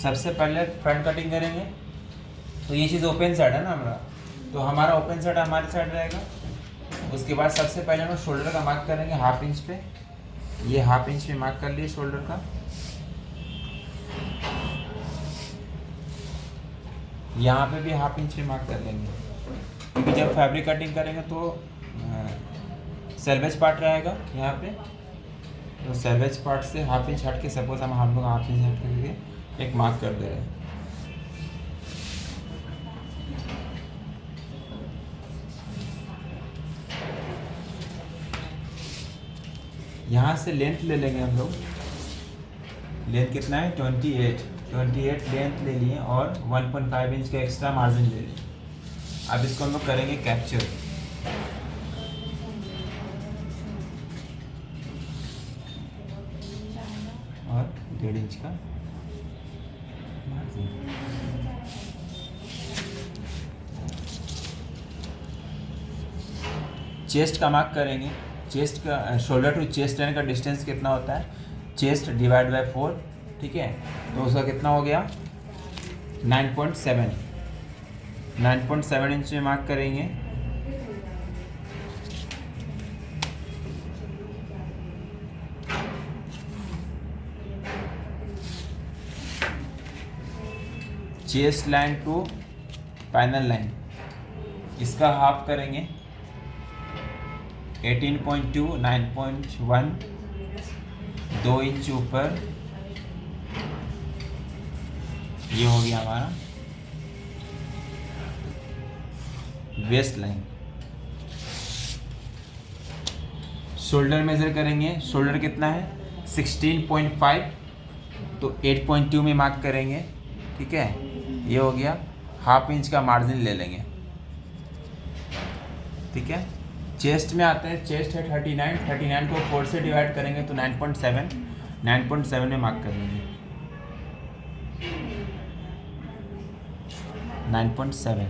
सबसे पहले front cutting करेंगे, तो ये चीज़ ओपन साइड है ना हमारा, तो हमारा ओपन साइड हमारे साइड रहेगा। उसके बाद सबसे पहले हम शोल्डर का मार्क करेंगे हाफ इंच पे, ये हाफ इंच पे मार्क कर लिए शोल्डर का। यहाँ पे भी हाफ इंच पे मार्क कर लेंगे, क्योंकि जब फैब्रिक कटिंग करेंगे तो सेल्वेज पार्ट रहेगा यहाँ पे, तो सेल्वेज पार्ट से हाफ इंच हट के, सपोज हम लोग हाफ इंच हट करके एक मार्क कर दे रहे हैं। यहाँ से लेंथ ले लेंगे हम लोग, लेंथ कितना है 28 लेंथ ले लिए और 1.5 इंच का एक्स्ट्रा मार्जिन ले लिए। अब इसको हम लोग करेंगे कैप्चर। और 1.5 इंच का मार्जिन। चेस्ट का मार्क करेंगे, चेस्ट का शोल्डर टू चेस्ट लाइन का डिस्टेंस कितना होता है, चेस्ट डिवाइड बाय 4, ठीक है, तो उसका कितना हो गया 9.7 इंच में मार्क करेंगे। Chest line to panel line, इसका हाफ करेंगे 18.2, 9.1, 2 इंच ऊपर, ये हो गया हमारा वेस्ट लाइन। शोल्डर मेजर करेंगे, शोल्डर कितना है 16.5, तो 8.2 में मार्क करेंगे, ठीक है, ये हो गया। हाफ इंच का मार्जिन ले लेंगे, ठीक है। चेस्ट में आते हैं, चेस्ट है 39 को 4 से डिवाइड करेंगे तो 9.7 में मार्क कर लेंगे, 9.7।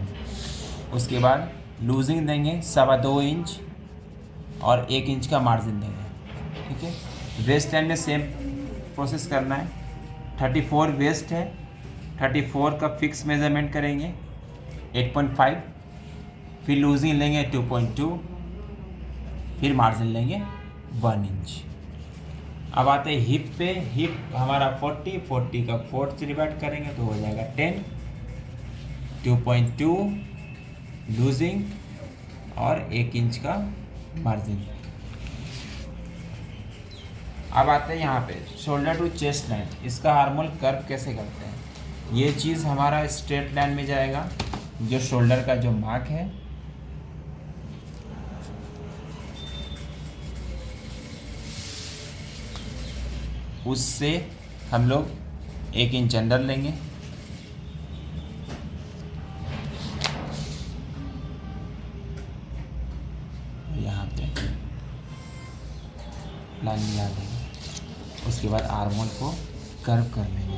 उसके बाद लूजिंग देंगे 2.25 इंच और 1 इंच का मार्जिन देंगे, ठीक है। वेस्ट लाइन में सेम प्रोसेस करना है, 34 वेस्ट है, 34 का फिक्स मेजरमेंट करेंगे 8.5, फिर लूजिंग लेंगे 2.2, फिर मार्जिन लेंगे 1 इंच। अब आते हैं हिप पे, हिप हमारा 40 का 4 से डिवाइड करेंगे तो हो जाएगा 10, 2.2 लूजिंग और 1 इंच का मार्जिन। अब आते हैं यहाँ पे शोल्डर टू चेस्ट लाइन, इसका हार्मोल कर्व कैसे करते हैं। ये चीज़ हमारा स्ट्रेट लाइन में जाएगा, जो शोल्डर का जो मार्क है उससे हम लोग 1 इंच अंदर लेंगे, यहाँ पे लाइन मिला देंगे। उसके बाद आर्मोल को कर्व कर लेंगे।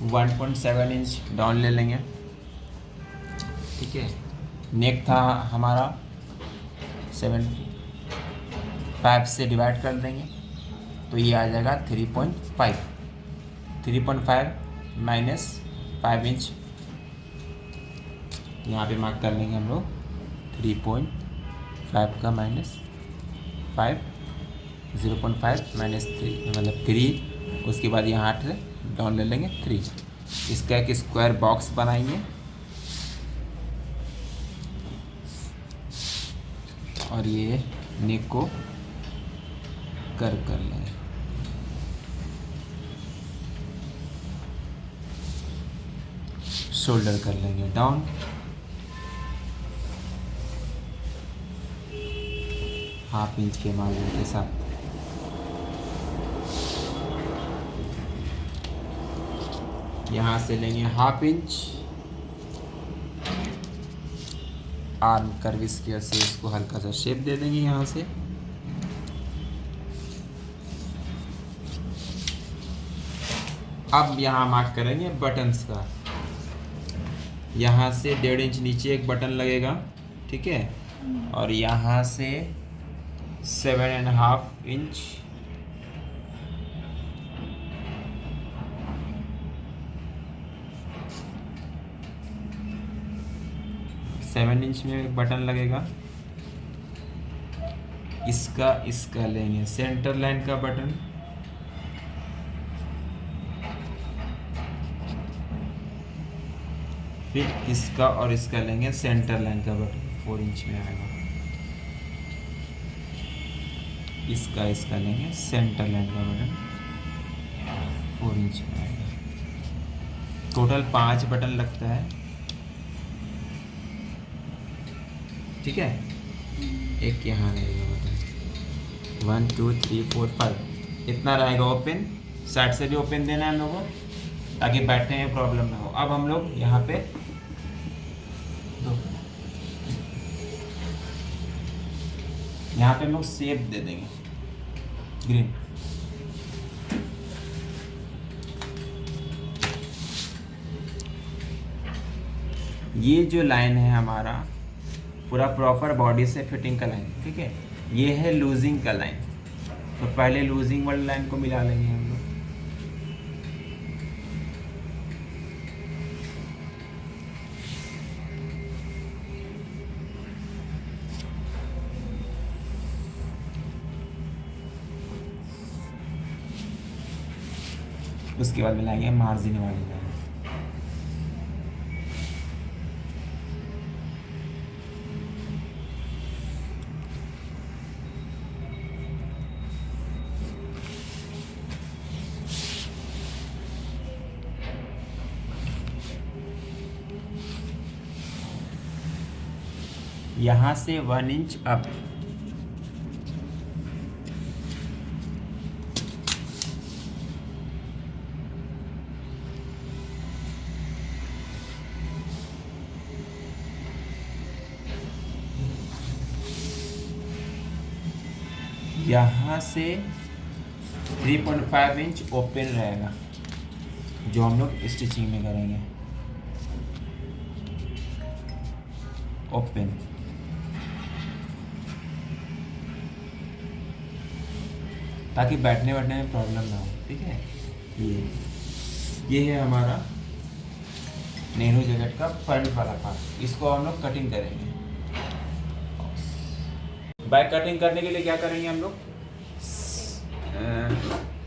1.7 इंच डाउन ले लेंगे, ठीक है। नेक था हमारा 75 से डिवाइड कर देंगे तो ये आ जाएगा 3.5 माइनस 5 इंच, यहाँ पे मार्क कर लेंगे हम लोग 3.5 का माइनस 5, 0.5 माइनस 3 मतलब 3। उसके बाद यहाँ 8 डाउन ले लेंगे 3। इसका एक स्क्वायर बॉक्स बनाएंगे और ये नेक को कर्व कर लेंगे। शोल्डर कर लेंगे डाउन, ½ इंच के मार्जिन के साथ। यहाँ से लेंगे ½ इंच, आर्म कर्व स्केयर से इसको हल्का सा शेप दे देंगे यहाँ से। अब यहाँ मार्क करेंगे बटन्स का। यहाँ से 1.5 इंच नीचे एक बटन लगेगा, ठीक है, और यहाँ से 7.5 इंच में एक बटन लगेगा। इसका लेंगे सेंटर लाइन का बटन, फिर इसका और इसका लेंगे सेंटर लाइन का बटन, 4 इंच में आएगा। इसका लेंगे सेंटर लाइन का बटन, 4 इंच में आएगा। टोटल 5 बटन लगता है, ठीक है। एक यहाँ रहेगा बटन, 1 2 3 4 5 इतना रहेगा ओपन। साइड से भी ओपन देना है हम लोगों को ताकि बैठने में प्रॉब्लम ना हो। अब हम लोग यहाँ पे हम लोग शेप दे देंगे ग्रीन। ये जो लाइन है हमारा पूरा प्रॉपर बॉडी से फिटिंग का लाइन, ठीक है। ये है लूजिंग का लाइन, तो पहले लूजिंग वाली लाइन को मिला लेंगे हम लोग। उसके बाद मिलाएंगे मार्जिन वाली लाइन। यहाँ से 1 इंच अप, यहाँ से 3.5 इंच ओपन रहेगा जो हम लोग स्टिचिंग में करेंगे। ओपन ताकि बैठने में प्रॉब्लम ना हो, ठीक है। ये है हमारा नेहरू जैकेट का फ्रंट वाला पार्ट। इसको हम लोग कटिंग करेंगे। बैक कटिंग करने के लिए क्या करेंगे हम लोग,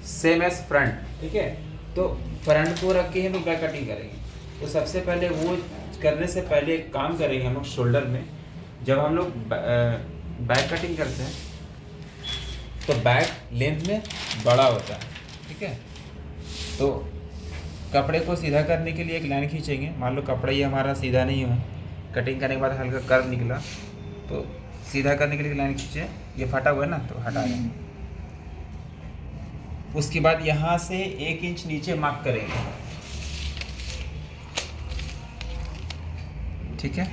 सेम एज फ्रंट, ठीक है। तो फ्रंट को रख के हम लोग बैक कटिंग करेंगे। तो सबसे पहले वो करने से पहले एक काम करेंगे हम लोग शोल्डर में। जब हम लोग बैक कटिंग करते हैं तो बैक लेंथ में बड़ा होता है, ठीक है। तो कपड़े को सीधा करने के लिए एक लाइन खींचेंगे। मान लो कपड़ा ये हमारा सीधा नहीं हुआ, कटिंग करने के बाद हल्का कर्व निकला, तो सीधा करने के लिए लाइन खींचे। ये फटा हुआ है ना, तो हटा दें। उसके बाद यहाँ से 1 इंच नीचे मार्क करेंगे, ठीक है।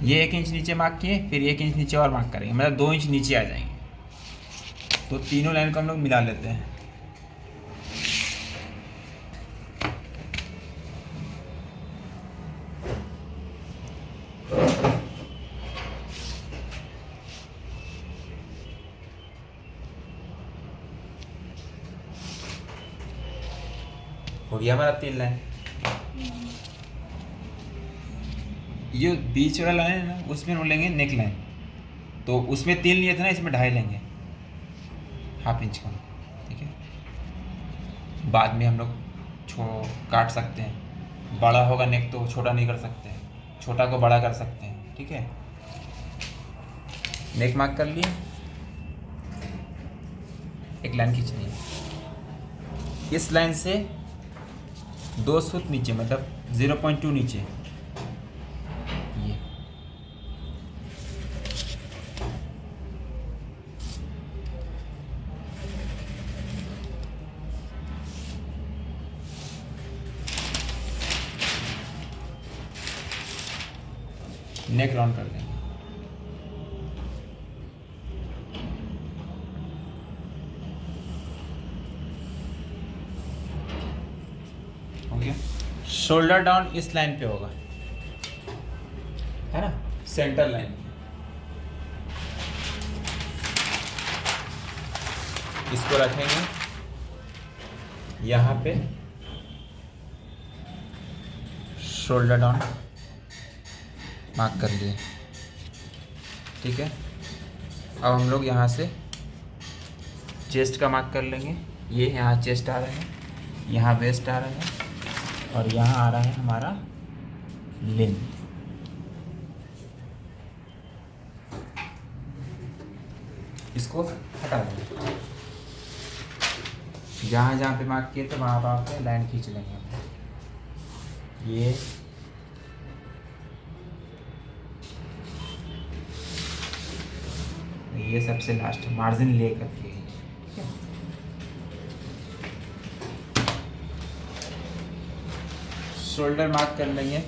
ये 1 इंच नीचे मार्क किए, फिर 1 इंच नीचे और मार्क करेंगे, मतलब 2 इंच नीचे आ जाएंगे। तो तीनों लाइन को हम लोग मिला लेते हैं। हो गया हमारा 3 लाइन। ये बीच वाला लाइन है ना, उसमें हम लेंगे नेक लाइन। तो उसमें 3 लिए थे ना, इसमें 2.5 लेंगे, ½ इंच का, ठीक है। बाद में हम लोग काट सकते हैं। बड़ा होगा नेक तो छोटा नहीं कर सकते, छोटा को बड़ा कर सकते हैं, ठीक है। नेक मार्क कर लिए, एक लाइन खींच ली। इस लाइन से 2 सूत नीचे, मतलब 0.2 नीचे, ये नेक राउंड कर देंगे। शोल्डर डाउन इस लाइन पे होगा, है ना, सेंटर लाइन। इसको रखेंगे यहाँ पे, शोल्डर डाउन मार्क कर लिए, ठीक है। अब हम लोग यहाँ से चेस्ट का मार्क कर लेंगे। ये यहाँ चेस्ट आ रहा है, यहाँ वेस्ट आ रहा है और यहाँ आ रहा है हमारा लेंथ। इसको हटा देंगे, जहाँ जहाँ पे मार्क किए थे वहाँ वहाँ पे लाइन खींच लेंगे हम। ये सबसे लास्ट मार्जिन ले करके, ठीक है। शोल्डर मार्क कर लेंगे।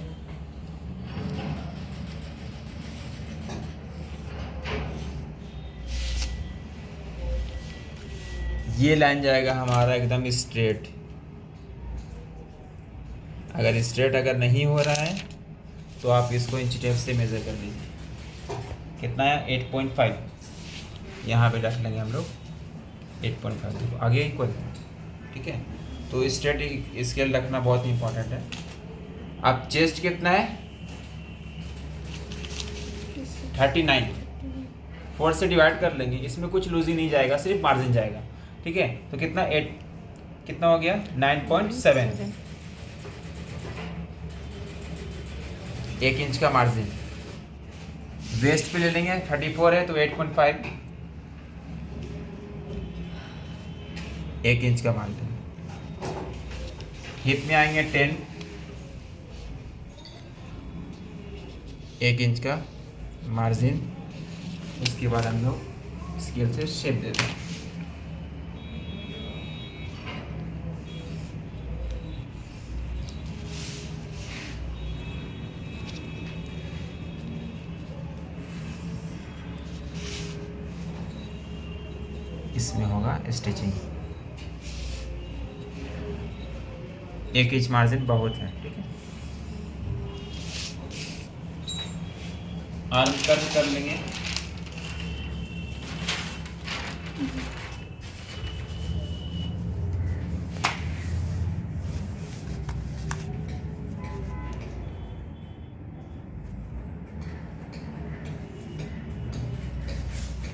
ये लाइन जाएगा हमारा एकदम स्ट्रेट। अगर स्ट्रेट अगर नहीं हो रहा है तो आप इसको इंच टेप से मेज़र कर लीजिए। कितना है? 8.5। यहाँ पे रख लेंगे हम लोग 8.5, देखो आगे इक्वल, ठीक है। तो स्ट्रेट स्केल रखना बहुत इंपॉर्टेंट है। अब चेस्ट कितना है? 39। 4 से डिवाइड कर लेंगे, इसमें कुछ लूजिंग नहीं जाएगा, सिर्फ मार्जिन जाएगा, ठीक है। तो कितना 8 कितना हो गया? 9.7, 1 इंच का मार्जिन। वेस्ट पे ले लेंगे, 34 है तो 8.5, 1 इंच का मार्जिन। हिप में आएंगे 10, 1 इंच का मार्जिन। उसके बाद हम लोग स्केल से शेप दे दें। इसमें होगा स्टिचिंग। 1 इंच मार्जिन बहुत है, ठीक है। आर्म कर्व कर लेंगे।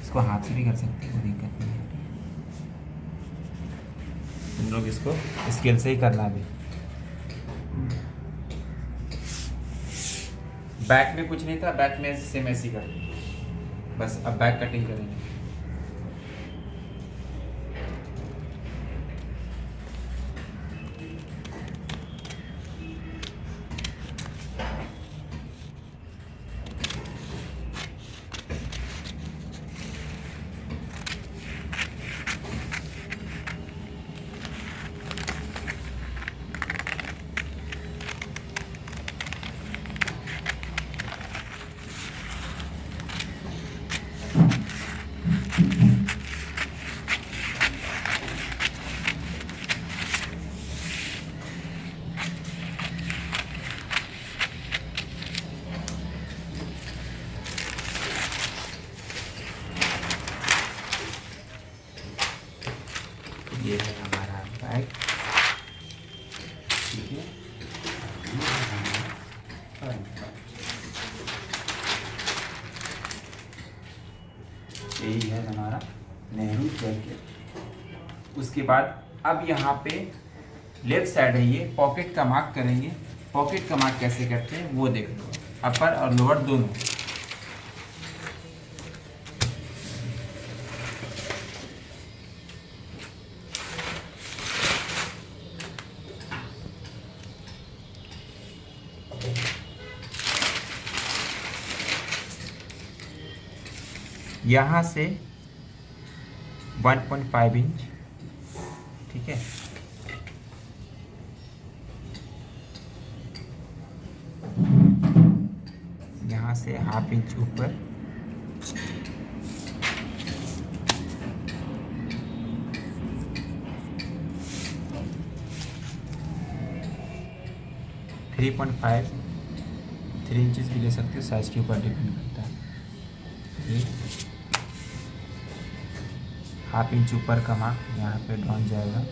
इसको हाथ से भी कर सकते हैं, कोई दिक्कत नहीं है। तुम लोग इसको स्केल से ही करना भी। बैक में कुछ नहीं था, बैक में सेम ऐसे ही कर, बस अब बैक कटिंग करेंगे। ये है हमारा बैग, ठीक है। यही है हमारा नेहरू जैकेट। उसके बाद अब यहाँ पे लेफ्ट साइड है, ये पॉकेट का मार्क करेंगे। पॉकेट का मार्क कैसे करते हैं वो देख लो, अपर और लोअर दोनों। यहाँ से 1.5 इंच, ठीक है। यहाँ से ½ इंच ऊपर, 3.5 3 इंचज़ भी ले सकते हो, साइज़ के ऊपर डिपेंड करता है। ये हाफ इंच ऊपर का मार्क यहाँ पे डाउन जाएगा।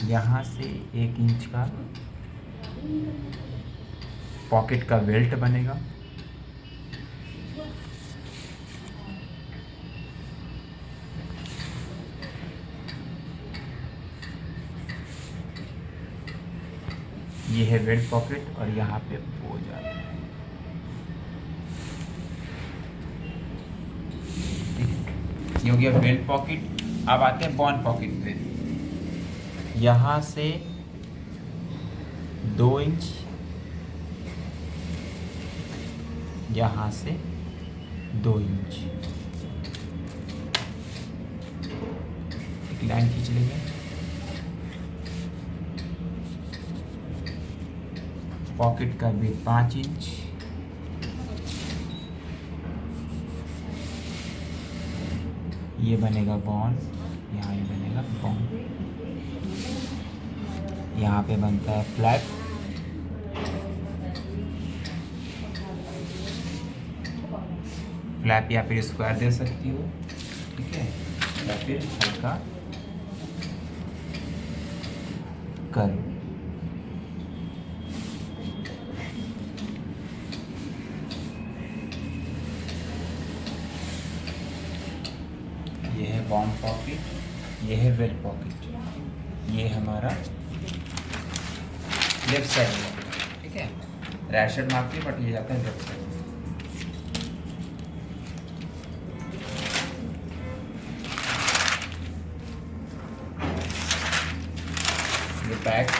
यहाँ से 1 इंच का पॉकेट का बेल्ट बनेगा। ये है बेल्ट पॉकेट और यहाँ पे वो जाता है। ये हो गया बेल्ट पॉकेट। अब आते हैं बॉन पॉकेट पे। यहाँ से 2 इंच, यहाँ से 2 इंच एक लाइन खींच लेंगे। पॉकेट का भी 5 इंच, ये बनेगा बॉन, यहाँ ये बनेगा बॉन। यहाँ पे बनता है फ्लैप, फ्लैप या फिर स्क्वायर दे सकती हो, ठीक है, या फिर हल्का कर्व। ये है बॉन पॉकेट, ये है बेल्ट पॉकेट, ये हमारा लेफ्ट साइड में, ठीक है। राइट साइड मारती है बट ये जाता है लेफ्ट साइड में। ये बैक,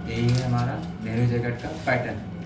यही है हमारा नेहरू जैकेट का पैटर्न।